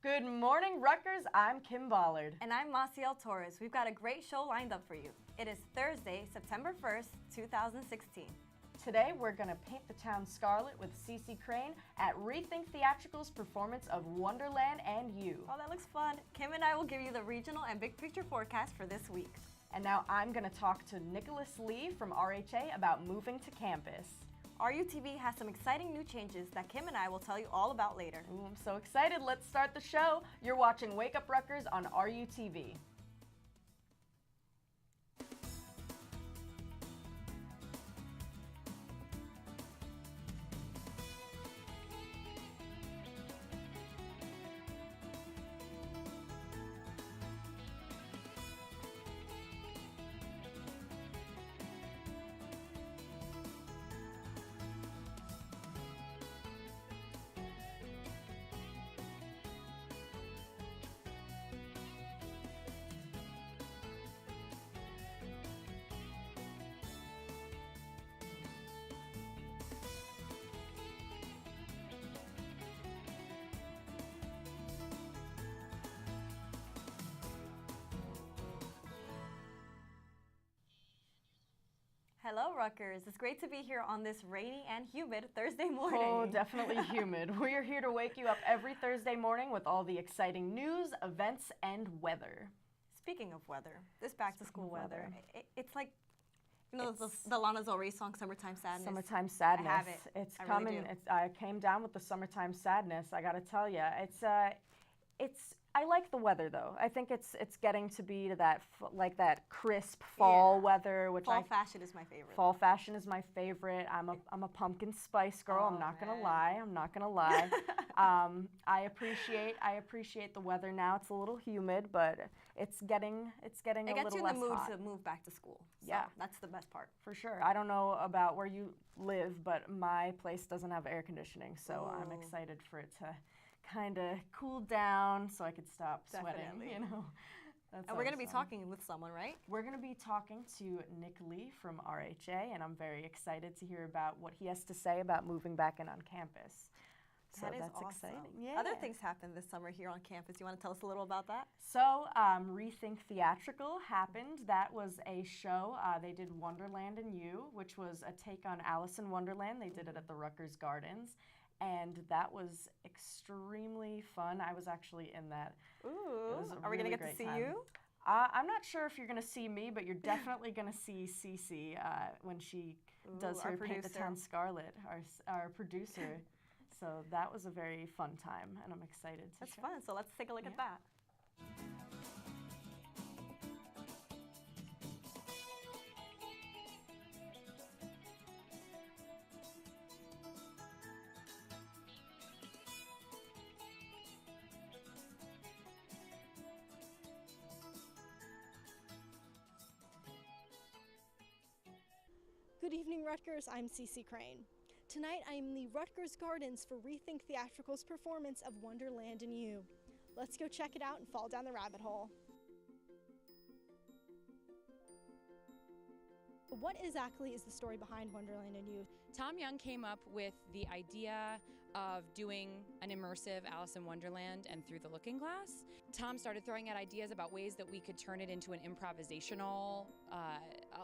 Good morning, Rutgers. I'm Kim Bollard. And I'm Masiel Torres. We've got a great show lined up for you. It is Thursday, September 1st, 2016. Today, we're going to paint the town scarlet with CC Crane at Re-Think Theatrical's performance of Wonderland You. Oh, that looks fun. Kim and I will give you the regional and big picture forecast for this week. And now I'm going to talk to Nicholas Lee from RHA about moving to campus. RU-TV has some exciting new changes that Kim and I will tell you all about later. Ooh, I'm so excited. Let's start the show. You're watching Wake Up Rutgers on RU-TV. Hello, Rutgers. It's great to be here on this rainy and humid Thursday morning. Oh, definitely humid. We are here to wake you up every Thursday morning with all the exciting news, events, and weather. Speaking of weather, this back-to-school weather, it's like, you know, the Lana Del Rey song, Summertime Sadness. Summertime Sadness. I have it. It's I coming. Really do. I came down with the Summertime Sadness. I got to tell you, it's. I like the weather though. I think it's getting to be to that that crisp fall weather, which fall fashion is my favorite. Fall fashion is my favorite. I'm a pumpkin spice girl. I'm not gonna lie. I'm not gonna lie. I appreciate the weather now. It's a little humid, but it's getting a little less hot. It gets you in the mood to move back to school. So yeah, that's the best part. For sure. I don't know about where you live, but my place doesn't have air conditioning, so I'm excited for it to kind of cool down so I could stop sweating, you know. And we're going to be talking with someone, right? We're going to be talking to Nick Lee from RHA, and I'm very excited to hear about what he has to say about moving back in on campus. So that's awesome. Exciting. Yeah. Other things happened this summer here on campus. You want to tell us a little about that? So Re-Think Theatrical happened. That was a show. They did Wonderland You, which was a take on Alice in Wonderland. They did it at the Rutgers Gardens. And that was extremely fun. I was actually in that. Ooh, are we going to get to see you? I'm not sure if you're going to see me, but you're definitely going to see Cece when she does her Paint the Town Scarlet, our producer. So that was a very fun time, and I'm excited to That's fun, so let's take a look at that. Good evening, Rutgers. I'm CC Crane. Tonight, I am in the Rutgers Gardens for Re-Think Theatrical's performance of Wonderland You. Let's go check it out and fall down the rabbit hole. What exactly is the story behind Wonderland You? Tom Young came up with the idea of doing an immersive Alice in Wonderland and Through the Looking Glass. Tom started throwing out ideas about ways that we could turn it into an improvisational,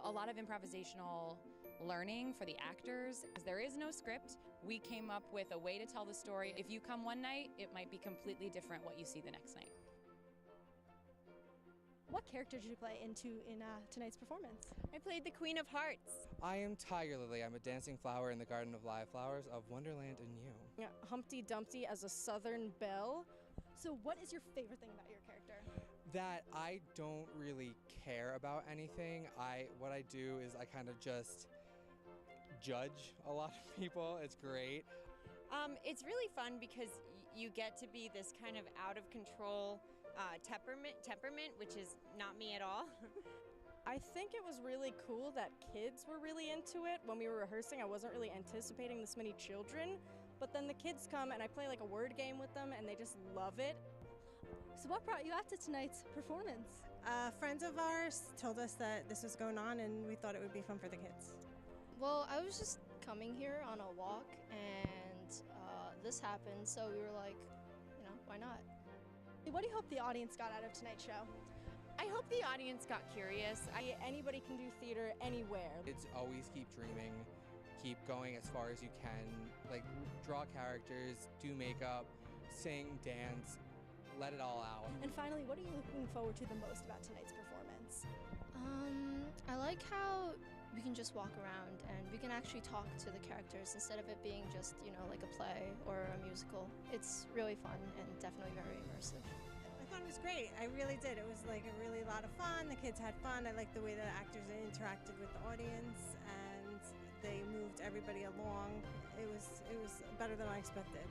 a lot of improvisational learning for the actors. Because there is no script, we came up with a way to tell the story. If you come one night, it might be completely different what you see the next night. What character did you play in tonight's performance? I played the Queen of Hearts. I am Tiger Lily. I'm a dancing flower in the Garden of Live Flowers of Wonderland You. Yeah, Humpty Dumpty as a Southern belle. So what is your favorite thing about your character? That I don't really care about anything. What I do is I kind of just judge a lot of people. It's great. It's really fun because you get to be this kind of out of control temperament, which is not me at all. I think it was really cool that kids were really into it. When we were rehearsing, I wasn't really anticipating this many children, but then the kids come and I play like a word game with them and they just love it. So what brought you out to tonight's performance? Friends of ours told us that this was going on and we thought it would be fun for the kids. Well, I was just coming here on a walk and this happened, so we were like, you know, why not? What do you hope the audience got out of tonight's show? I hope the audience got curious. Anybody can do theater anywhere. Kids always keep dreaming, keep going as far as you can, like draw characters, do makeup, sing, dance, let it all out. And finally, what are you looking forward to the most about tonight's performance? I like how we can just walk around and we can actually talk to the characters instead of it being just, like a play or a musical. It's really fun and definitely very immersive. I thought it was great. I really did. It was like a really lot of fun. The kids had fun. I liked the way the actors interacted with the audience and they moved everybody along. It was better than I expected.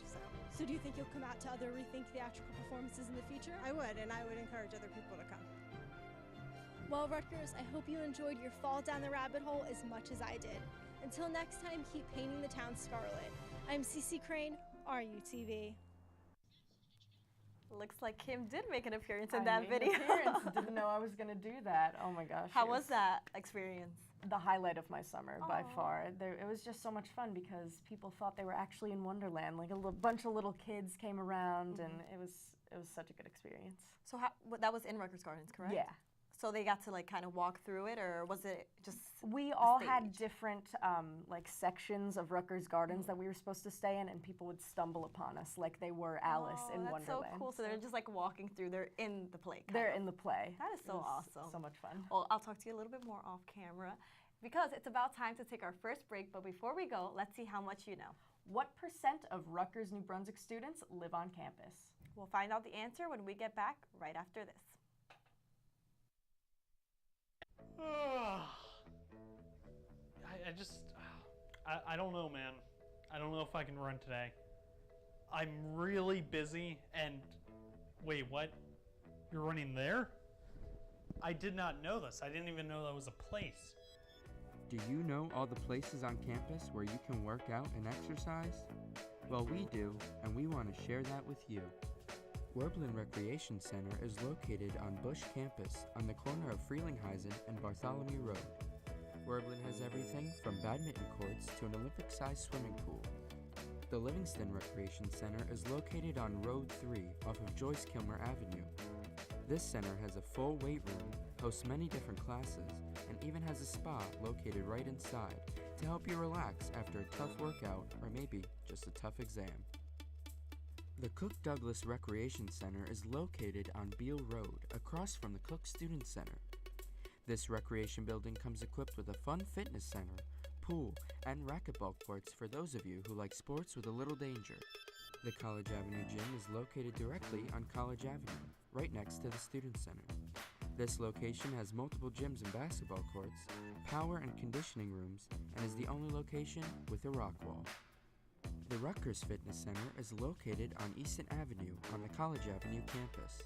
So do you think you'll come out to other Re-Think Theatrical performances in the future? I would, and I would encourage other people to come. Well, Rutgers, I hope you enjoyed your fall down the rabbit hole as much as I did. Until next time, keep painting the town scarlet. I'm CC Crane, RU-TV. Looks like Kim did make an appearance in that video. Didn't know I was going to do that. Oh my gosh. How was that experience? The highlight of my summer by far. It was just so much fun because people thought they were actually in Wonderland. Like a bunch of little kids came around, and it was such a good experience. So that was in Rutgers Gardens, correct? Yeah. So they got to like kind of walk through it, or was it just we all had different like sections of Rutgers Gardens that we were supposed to stay in, and people would stumble upon us like they were Alice in Wonderland. That's so cool. So they're just like walking through. They're in the play. They're in the play. That is so awesome. So much fun. Well, I'll talk to you a little bit more off camera because it's about time to take our first break. But before we go, let's see how much you know. What % of Rutgers New Brunswick students live on campus? We'll find out the answer when we get back right after this. I don't know, man. I don't know if I can run today. I'm really busy and, wait, what? You're running there? I did not know this. I didn't even know that was a place. Do you know all the places on campus where you can work out and exercise? Well, we do, and we want to share that with you. Warbling Recreation Center is located on Bush campus on the corner of Frelinghuysen and Bartholomew Road. Warbling has everything from badminton courts to an Olympic-sized swimming pool. The Livingston Recreation Center is located on Road 3 off of Joyce Kilmer Avenue. This center has a full weight room, hosts many different classes, and even has a spa located right inside to help you relax after a tough workout or maybe just a tough exam. The Cook Douglas Recreation Center is located on Beale Road, across from the Cook Student Center. This recreation building comes equipped with a fun fitness center, pool, and racquetball courts for those of you who like sports with a little danger. The College Avenue Gym is located directly on College Avenue, right next to the Student Center. This location has multiple gyms and basketball courts, power and conditioning rooms, and is the only location with a rock wall. The Rutgers Fitness Center is located on Easton Avenue on the College Avenue campus.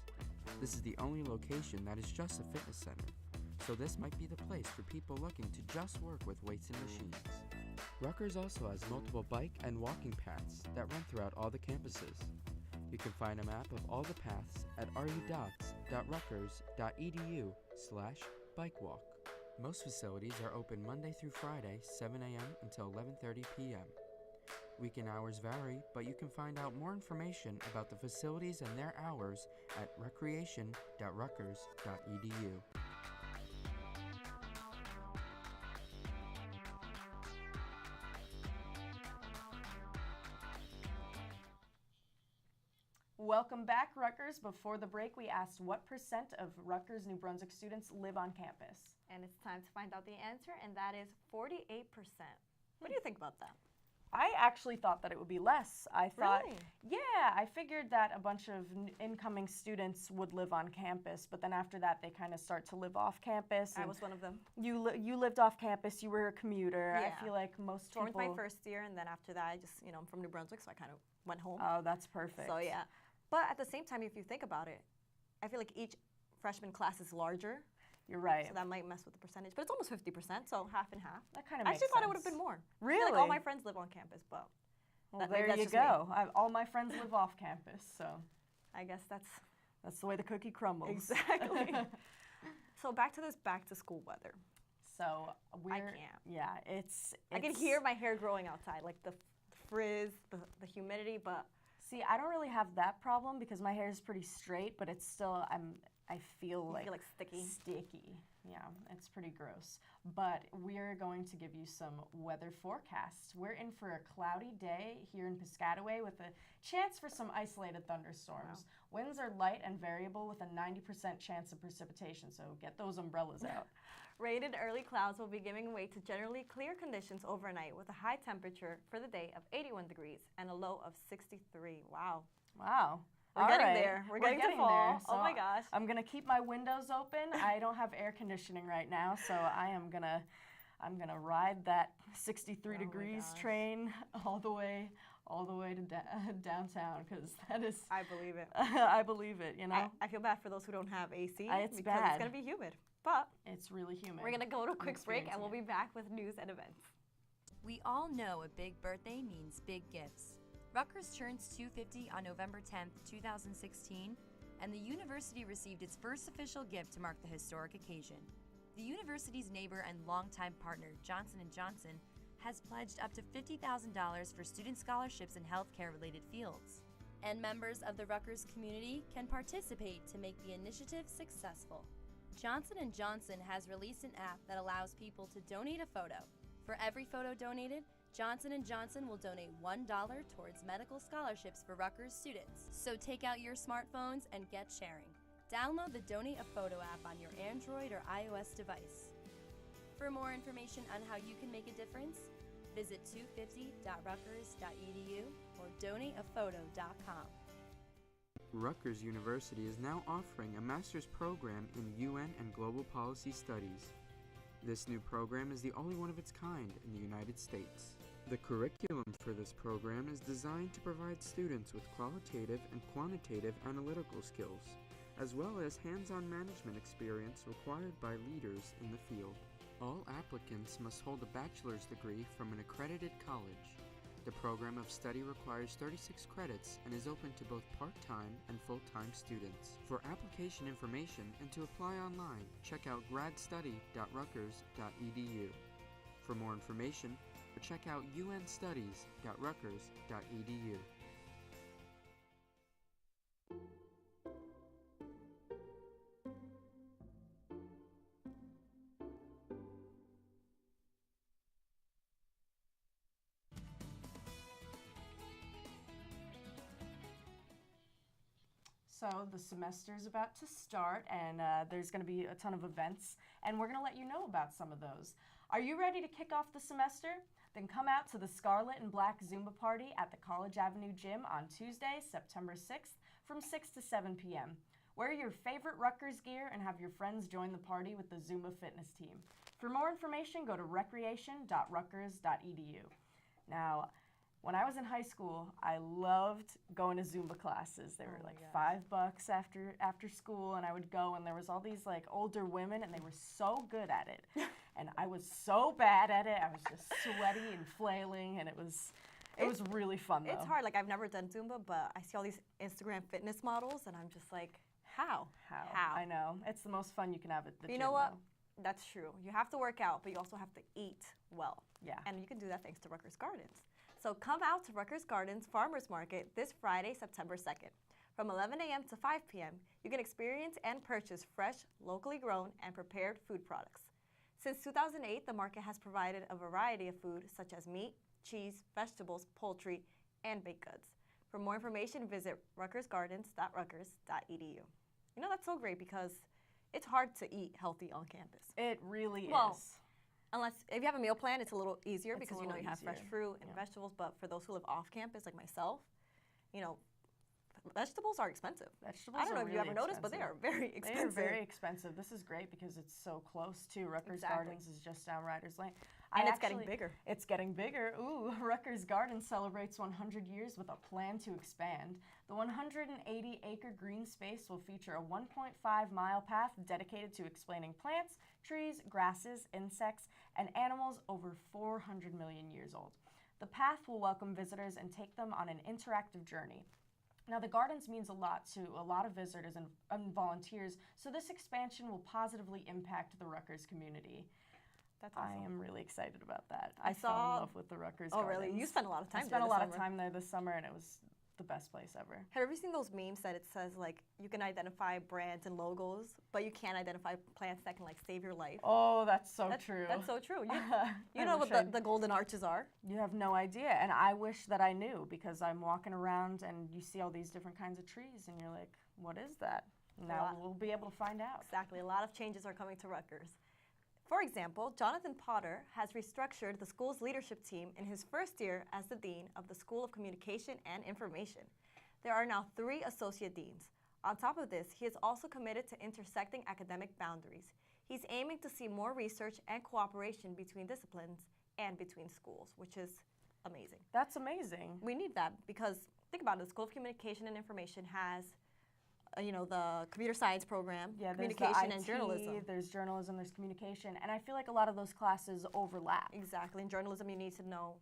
This is the only location that is just a fitness center, so this might be the place for people looking to just work with weights and machines. Rutgers also has multiple bike and walking paths that run throughout all the campuses. You can find a map of all the paths at ru-dots.rutgers.edu/bikewalk. Most facilities are open Monday through Friday, 7 a.m. until 11:30 p.m. Weekend hours vary, but you can find out more information about the facilities and their hours at recreation.rutgers.edu. Welcome back, Rutgers. Before the break, we asked what % of Rutgers New Brunswick students live on campus. And it's time to find out the answer, and that is 48%. What do you think about that? I actually thought that it would be less. I thought, Really? yeah, I figured that a bunch of incoming students would live on campus, but then after that, they kind of start to live off campus. I was one of them. You lived off campus. You were a commuter. Yeah. I feel like most Stormed people. my first year, and then after that, I just, I'm from New Brunswick, so I kind of went home. Oh, that's perfect. So yeah, but at the same time, if you think about it, I feel like each freshman class is larger. You're right. So that might mess with the percentage, but it's almost 50%, so half and half. That kind of I makes actually thought it sense. would have been more. Really? I feel like all my friends live on campus, but Well, there you go. All my friends live off campus, so I guess that's the way the cookie crumbles. Exactly. So back to this back-to-school weather. So I can't. Yeah, it's I can hear my hair growing outside, like the frizz, the humidity, but See, I don't really have that problem because my hair is pretty straight, but it's still, I feel like sticky. Sticky. Yeah, it's pretty gross. But we're going to give you some weather forecasts. We're in for a cloudy day here in Piscataway with a chance for some isolated thunderstorms. Wow. Winds are light and variable with a 90% chance of precipitation, so get those umbrellas out. Rain and early clouds will be giving way to generally clear conditions overnight with a high temperature for the day of 81 degrees and a low of 63. Wow. Wow. We're getting there. We're getting to fall. There. So oh my gosh. I'm going to keep my windows open. I don't have air conditioning right now, so I'm going to ride that 63 degrees train all the way to downtown, because that is... I believe it. I believe it, you know? I feel bad for those who don't have AC it's because bad. It's going to be humid. But it's really humid. We're going to go to a quick break, and we'll be back with news and events. We all know a big birthday means big gifts. Rutgers turns 250 on November 10th, 2016, and the university received its first official gift to mark the historic occasion. The university's neighbor and longtime partner, Johnson & Johnson, has pledged up to $50,000 for student scholarships in healthcare-related fields. And members of the Rutgers community can participate to make the initiative successful. Johnson & Johnson has released an app that allows people to donate a photo. For every photo donated, Johnson & Johnson will donate $1 towards medical scholarships for Rutgers students. So take out your smartphones and get sharing. Download the Donate a Photo app on your Android or iOS device. For more information on how you can make a difference, visit 250.rutgers.edu or donateaphoto.com. Rutgers University is now offering a master's program in UN and Global Policy Studies. This new program is the only one of its kind in the United States. The curriculum for this program is designed to provide students with qualitative and quantitative analytical skills, as well as hands-on management experience required by leaders in the field. All applicants must hold a bachelor's degree from an accredited college. The program of study requires 36 credits and is open to both part-time and full-time students. For application information and to apply online, check out gradstudy.rutgers.edu. For more information, check out unstudies.rutgers.edu. So the semester is about to start, and there's going to be a ton of events, and we're going to let you know about some of those. Are you ready to kick off the semester? Then come out to the Scarlet and Black Zumba Party at the College Avenue Gym on Tuesday, September 6th from 6 to 7 p.m. Wear your favorite Rutgers gear and have your friends join the party with the Zumba fitness team. For more information, go to recreation.rutgers.edu. Now, when I was in high school, I loved going to Zumba classes. They were like $5 after school, and I would go, and there was all these like older women, and they were so good at it. And I was so bad at it. I was just sweaty and flailing, and it was really fun though. It's hard. Like, I've never done Zumba, but I see all these Instagram fitness models, and I'm just like, how? I know. It's the most fun you can have at the gym. You know what? Though. That's true. You have to work out, but you also have to eat well. Yeah. And you can do that thanks to Rutgers Gardens. So come out to Rutgers Gardens Farmers Market this Friday, September 2nd. From 11 a.m. to 5 p.m., you can experience and purchase fresh, locally grown, and prepared food products. Since 2008, the market has provided a variety of food such as meat, cheese, vegetables, poultry, and baked goods. For more information, visit rutgersgardens.rutgers.edu. You know, that's so great because it's hard to eat healthy on campus. It really is. Unless, if you have a meal plan, it's a little easier because you know you have fresh easier. fruit and vegetables, but for those who live off campus like myself, you know, vegetables are expensive. Vegetables I don't know are if you really ever noticed, but they are very expensive. They are very expensive. This is great because it's so close to Rutgers Gardens is just down Riders Lane. And it's getting bigger. It's getting bigger. Ooh, Rutgers Gardens celebrates 100 years with a plan to expand. The 180-acre green space will feature a 1.5-mile path dedicated to explaining plants, trees, grasses, insects, and animals over 400 million years old. The path will welcome visitors and take them on an interactive journey. Now, the gardens means a lot to a lot of visitors and volunteers, so this expansion will positively impact the Rutgers community. That's awesome. I am really excited about that. I fell in love with the Rutgers Gardens. Oh, really? You spent a lot of time there I spent a lot of time there this summer, and it was the best place ever. Have you ever seen those memes that it says like you can identify brands and logos, but you can't identify plants that can like save your life? Oh, that's so true. That's so true. You know what the golden arches are? You have no idea, and I wish that I knew, because I'm walking around and you see all these different kinds of trees and you're like, what is that? Now we'll be able to find out. Exactly. A lot of changes are coming to Rutgers. For example, Jonathan Potter has restructured the school's leadership team in his first year as the Dean of the School of Communication and Information. There are now 3 associate deans. On top of this, he is also committed to intersecting academic boundaries. He's aiming to see more research and cooperation between disciplines and between schools, which is amazing. That's amazing. We need that because, think about it, the School of Communication and Information has the computer science program, communication and journalism. There's journalism, there's communication, and I feel like a lot of those classes overlap. Exactly. In journalism, you need to know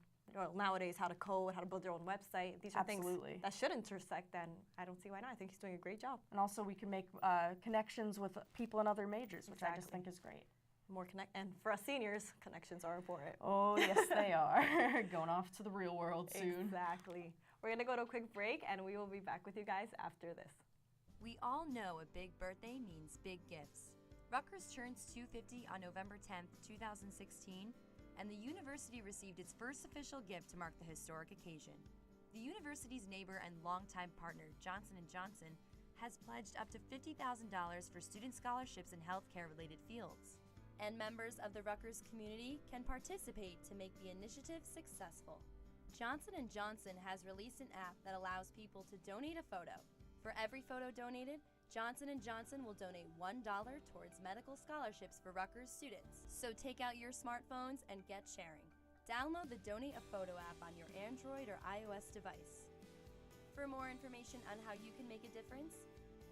nowadays how to code, how to build your own website. These are things that should intersect, and I don't see why not. I think he's doing a great job. And also we can make connections with people in other majors, which I just think is great. And for us seniors, connections are important. Oh, yes, they are. Going off to the real world soon. Exactly. We're going to go to a quick break, and we will be back with you guys after this. We all know a big birthday means big gifts. Rutgers turns 250 on November 10th, 2016, and the university received its first official gift to mark the historic occasion. The university's neighbor and longtime partner, Johnson & Johnson, has pledged up to $50,000 for student scholarships in healthcare-related fields. And members of the Rutgers community can participate to make the initiative successful. Johnson & Johnson has released an app that allows people to donate a photo. For every photo donated, Johnson & Johnson will donate $1 towards medical scholarships for Rutgers students. So take out your smartphones and get sharing. Download the Donate a Photo app on your Android or iOS device. For more information on how you can make a difference,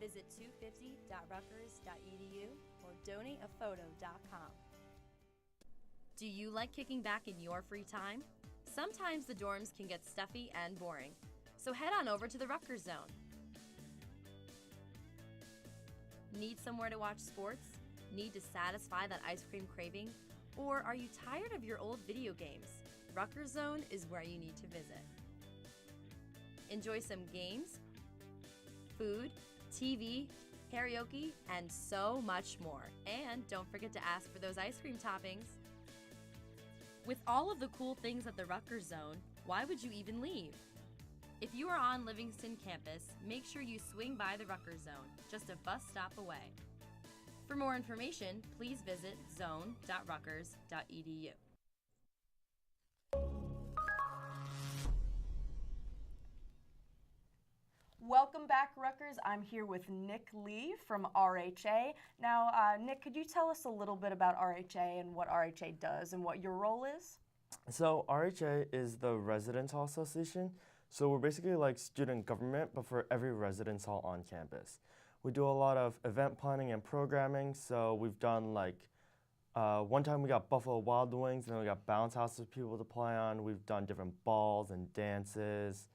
visit 250.rutgers.edu or donateaphoto.com. Do you like kicking back in your free time? Sometimes the dorms can get stuffy and boring, so head on over to the Rutgers Zone. Need somewhere to watch sports? Need to satisfy that ice cream craving? Or are you tired of your old video games? Rutgers Zone is where you need to visit. Enjoy some games, food, TV, karaoke, and so much more. And don't forget to ask for those ice cream toppings. With all of the cool things at the Rutgers Zone, why would you even leave? If you are on Livingston campus, make sure you swing by the Rutgers Zone, just a bus stop away. For more information, please visit zone.rutgers.edu. Welcome back, Rutgers. I'm here with Nick Lee from RHA. Now, Nick, could you tell us a little bit about RHA and what RHA does and what your role is? So RHA is the Residence Hall Association. So we're basically like student government, but for every residence hall on campus. We do a lot of event planning and programming. So we've done like, one time we got Buffalo Wild Wings, and then we got bounce houses for people to play on. We've done different balls and dances,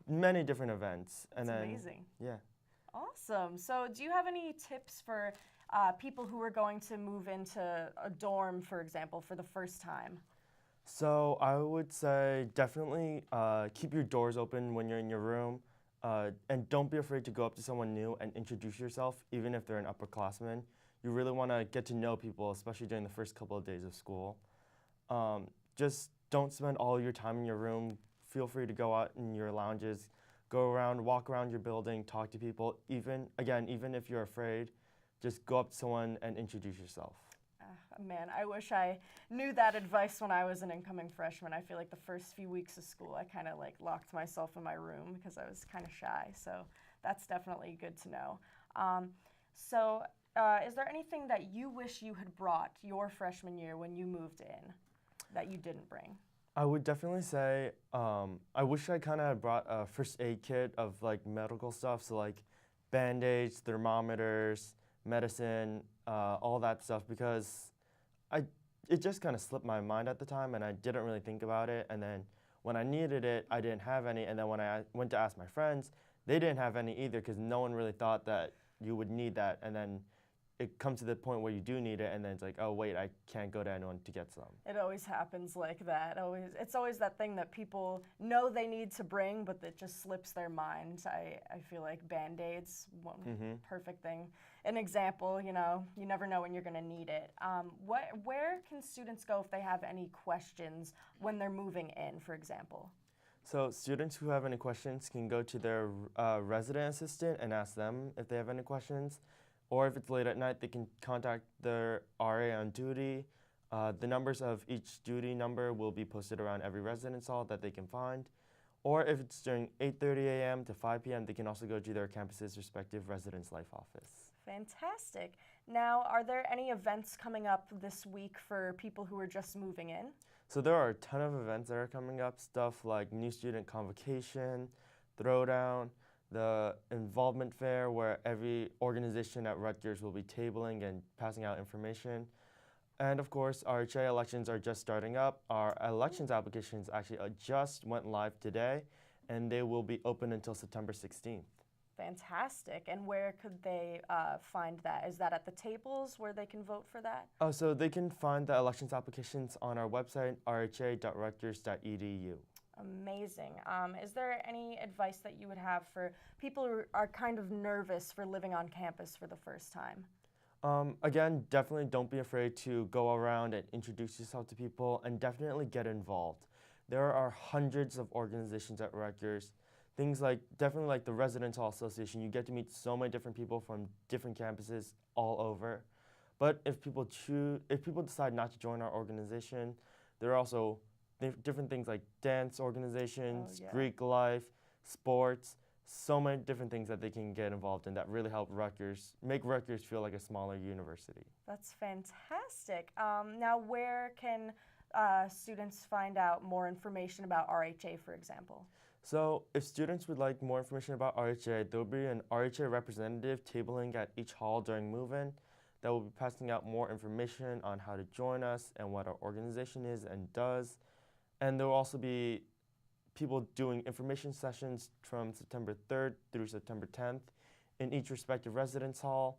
many different events. That's amazing. Yeah. Awesome. So do you have any tips for people who are going to move into a dorm, for example, for the first time? So I would say definitely keep your doors open when you're in your room, and don't be afraid to go up to someone new and introduce yourself, even if they're an upperclassman. You really want to get to know people, especially during the first couple of days of school. Just don't spend all your time in your room. Feel free to go out in your lounges, go around, walk around your building, talk to people. Even if you're afraid, just go up to someone and introduce yourself. Man, I wish I knew that advice when I was an incoming freshman. I feel like the first few weeks of school, I kind of like locked myself in my room because I was kind of shy. So that's definitely good to know. Is there anything that you wish you had brought your freshman year when you moved in that you didn't bring? I would definitely say I wish I kind of brought a first aid kit of like medical stuff, so like Band-Aids, thermometers, medicine, all that stuff, because it just kind of slipped my mind at the time and I didn't really think about it, and then when I needed it, I didn't have any, and then when I went to ask my friends, they didn't have any either because no one really thought that you would need that, and then it comes to the point where you do need it, and then it's like, oh wait, I can't go to anyone to get some. It always happens like that. It's always that thing that people know they need to bring, but that just slips their mind. I feel like Band-Aids, one perfect thing. An example, you know, you never know when you're going to need it. Where can students go if they have any questions when they're moving in, for example? So students who have any questions can go to their resident assistant and ask them if they have any questions. Or if it's late at night, they can contact their RA on duty. The numbers of each duty number will be posted around every residence hall that they can find. Or if it's during 8:30 a.m. to 5 p.m., they can also go to their campus's respective residence life office. Fantastic. Now, are there any events coming up this week for people who are just moving in? So there are a ton of events that are coming up, stuff like New Student Convocation, Throwdown, the Involvement Fair, where every organization at Rutgers will be tabling and passing out information. And of course, RHA elections are just starting up. Our elections applications actually just went live today, and they will be open until September 16th. Fantastic. And where could they find that? Is that at the tables where they can vote for that? Oh, so they can find the elections applications on our website, rha.rutgers.edu. Amazing. Is there any advice that you would have for people who are kind of nervous for living on campus for the first time? Again, definitely don't be afraid to go around and introduce yourself to people, and definitely get involved. There are hundreds of organizations at Rutgers. Things like, definitely like the Residence Hall Association, you get to meet so many different people from different campuses all over. But if people decide not to join our organization, there are also different things like dance organizations, Greek life, sports, so many different things that they can get involved in that really help make Rutgers feel like a smaller university. That's fantastic. Now, where can students find out more information about RHA, for example? So if students would like more information about RHA, there will be an RHA representative tabling at each hall during move-in that will be passing out more information on how to join us and what our organization is and does. And there will also be people doing information sessions from September 3rd through September 10th in each respective residence hall.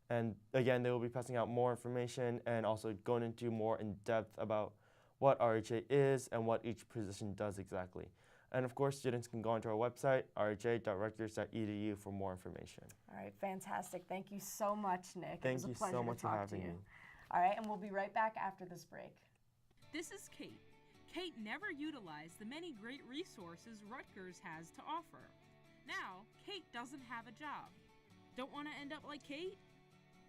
And again, they will be passing out more information and also going into more in depth about what RHA is and what each position does exactly. And of course, students can go onto our website, rha.rutgers.edu, for more information. All right, fantastic. Thank you so much, Nick. Thank it was a you pleasure so much to for talk having to you. me. All right, and we'll be right back after this break. This is Kate. Kate never utilized the many great resources Rutgers has to offer. Now, Kate doesn't have a job. Don't want to end up like Kate?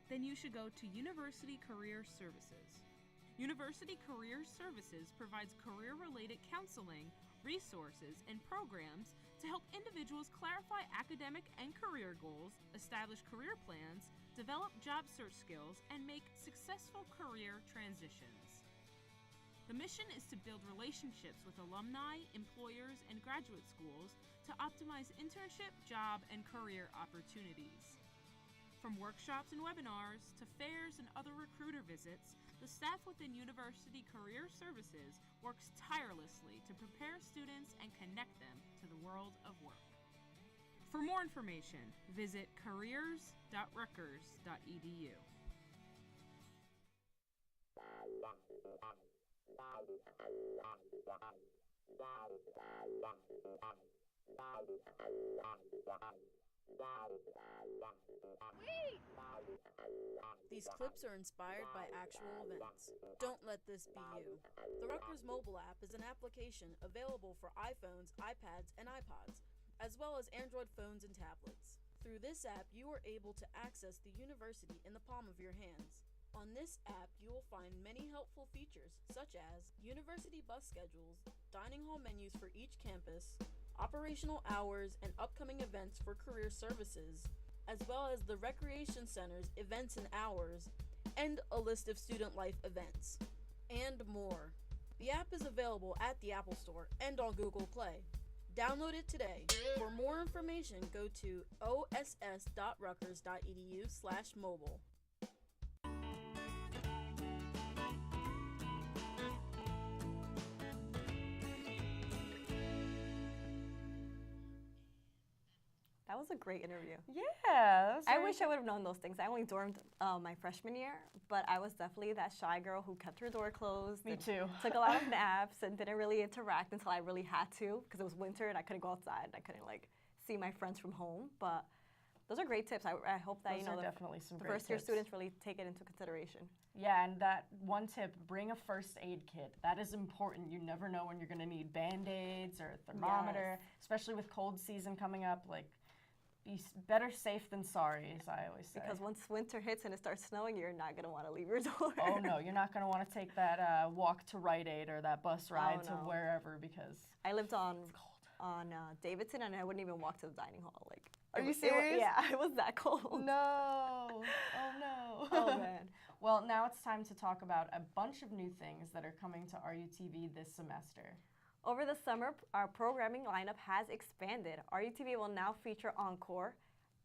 Then you should go to University Career Services. University Career Services provides career-related counseling, resources, and programs to help individuals clarify academic and career goals, establish career plans, develop job search skills, and make successful career transitions. The mission is to build relationships with alumni, employers, and graduate schools to optimize internship, job, and career opportunities. From workshops and webinars to fairs and other recruiter visits, the staff within University Career Services works tirelessly to prepare students and connect them to the world of work. For more information, visit careers.rutgers.edu. Wait! These clips are inspired by actual events. Don't let this be you. The Rutgers mobile app is an application available for iPhones, iPads, and iPods, as well as Android phones and tablets. Through this app, you are able to access the university in the palm of your hands. On this app, you will find many helpful features, such as university bus schedules, dining hall menus for each campus, operational hours and upcoming events for career services, as well as the Recreation Center's events and hours, and a list of student life events, and more. The app is available at the Apple Store and on Google Play. Download it today. For more information, go to oss.rutgers.edu/mobile. That That was a great interview. Yeah, that was I wish I would have known those things. I only dormed my freshman year, but I was definitely that shy girl who kept her door closed. Me too. Took a lot of naps and didn't really interact until I really had to because it was winter and I couldn't go outside. And I couldn't like see my friends from home. But those are great tips. I hope that those are definitely some the great first year tips. students really take it into consideration. Yeah, and that one tip, bring a first aid kit. That is important. You never know when you're going to need Band-Aids or a thermometer, especially with cold season coming up. Like, be better safe than sorry, as I always say. Because once winter hits and it starts snowing, you're not going to want to leave your door. Oh, no, you're not going to want to take that walk to Rite Aid or that bus ride to wherever because I lived on Davidson, and I wouldn't even walk to the dining hall. Like, are you serious? Yeah, it was that cold. No. Oh, no. Oh, man. Well, now it's time to talk about a bunch of new things that are coming to RU-TV this semester. Over the summer, our programming lineup has expanded. RU-TV will now feature Encore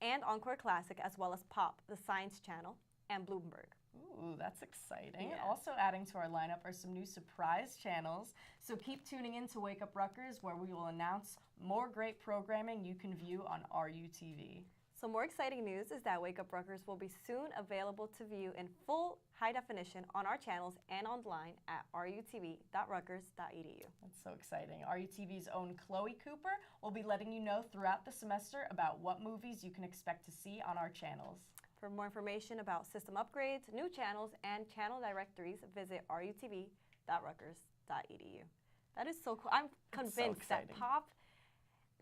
and Encore Classic, as well as Pop, the Science Channel, and Bloomberg. Ooh, that's exciting. Yeah. Also adding to our lineup are some new surprise channels. So keep tuning in to Wake Up Rutgers, where we will announce more great programming you can view on RU-TV. Some more exciting news is that Wake Up Rutgers will be soon available to view in full high definition on our channels and online at rutv.rutgers.edu. That's so exciting. RU-TV's own Chloe Cooper will be letting you know throughout the semester about what movies you can expect to see on our channels. For more information about system upgrades, new channels, and channel directories, visit rutv.rutgers.edu. That is so cool. I'm convinced that Pop.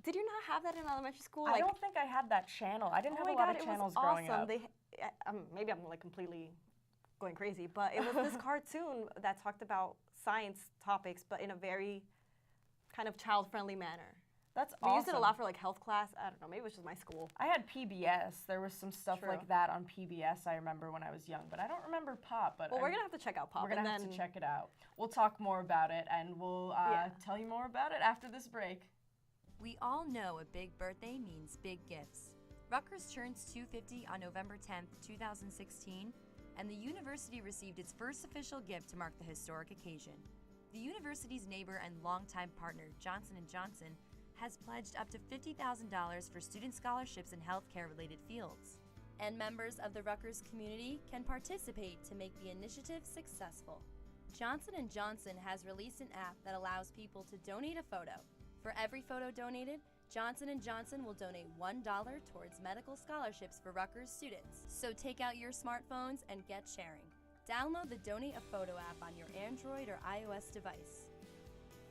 Did you not have that in elementary school? I don't think I had that channel. I didn't have a lot of channels growing up. Maybe I'm like completely going crazy, but it was this cartoon that talked about science topics, but in a very kind of child-friendly manner. That's awesome. We used it a lot for like health class. I don't know, maybe it was just my school. I had PBS. There was some stuff like that on PBS I remember when I was young, but I don't remember Pop. But well, we're going to have to check out Pop. We're going to have to check it out. We'll talk more about it, and we'll tell you more about it after this break. We all know a big birthday means big gifts. Rutgers turns 250 on November 10th, 2016, and the university received its first official gift to mark the historic occasion. The university's neighbor and longtime partner, Johnson & Johnson, has pledged up to $50,000 for student scholarships in healthcare-related fields. And members of the Rutgers community can participate to make the initiative successful. Johnson & Johnson has released an app that allows people to donate a photo. For every photo donated, Johnson & Johnson will donate $1 towards medical scholarships for Rutgers students. So take out your smartphones and get sharing. Download the Donate a Photo app on your Android or iOS device.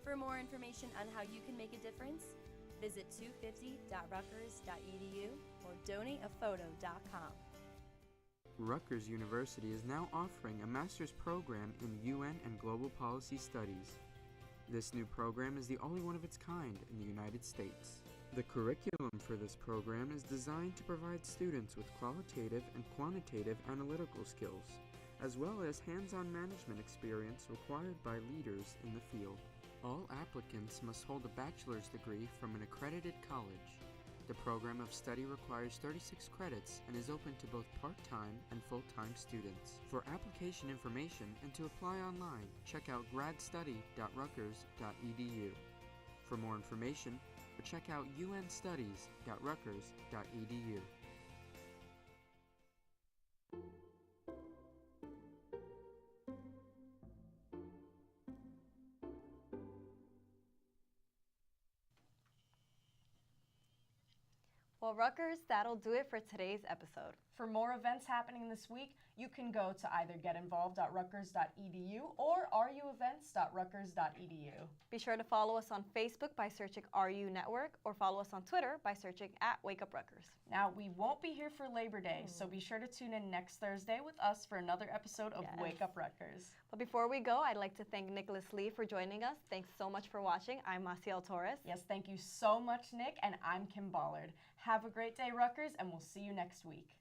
For more information on how you can make a difference, visit 250.rutgers.edu or donateaphoto.com. Rutgers University is now offering a master's program in UN and Global Policy Studies. This new program is the only one of its kind in the United States. The curriculum for this program is designed to provide students with qualitative and quantitative analytical skills, as well as hands-on management experience required by leaders in the field. All applicants must hold a bachelor's degree from an accredited college. The program of study requires 36 credits and is open to both part-time and full-time students. For application information and to apply online, check out gradstudy.rutgers.edu. For more information, check out unstudies.rutgers.edu. Well, Rutgers, that'll do it for today's episode. For more events happening this week, you can go to either getinvolved.rutgers.edu or ruevents.rutgers.edu. Be sure to follow us on Facebook by searching RU Network or follow us on Twitter by searching @Wake Up Rutgers. Now, we won't be here for Labor Day, so be sure to tune in next Thursday with us for another episode of Wake Up Rutgers. But before we go, I'd like to thank Nicholas Lee for joining us. Thanks so much for watching. I'm Masiel Torres. Yes, thank you so much, Nick, and I'm Kim Bollard. Have a great day, Rutgers, and we'll see you next week.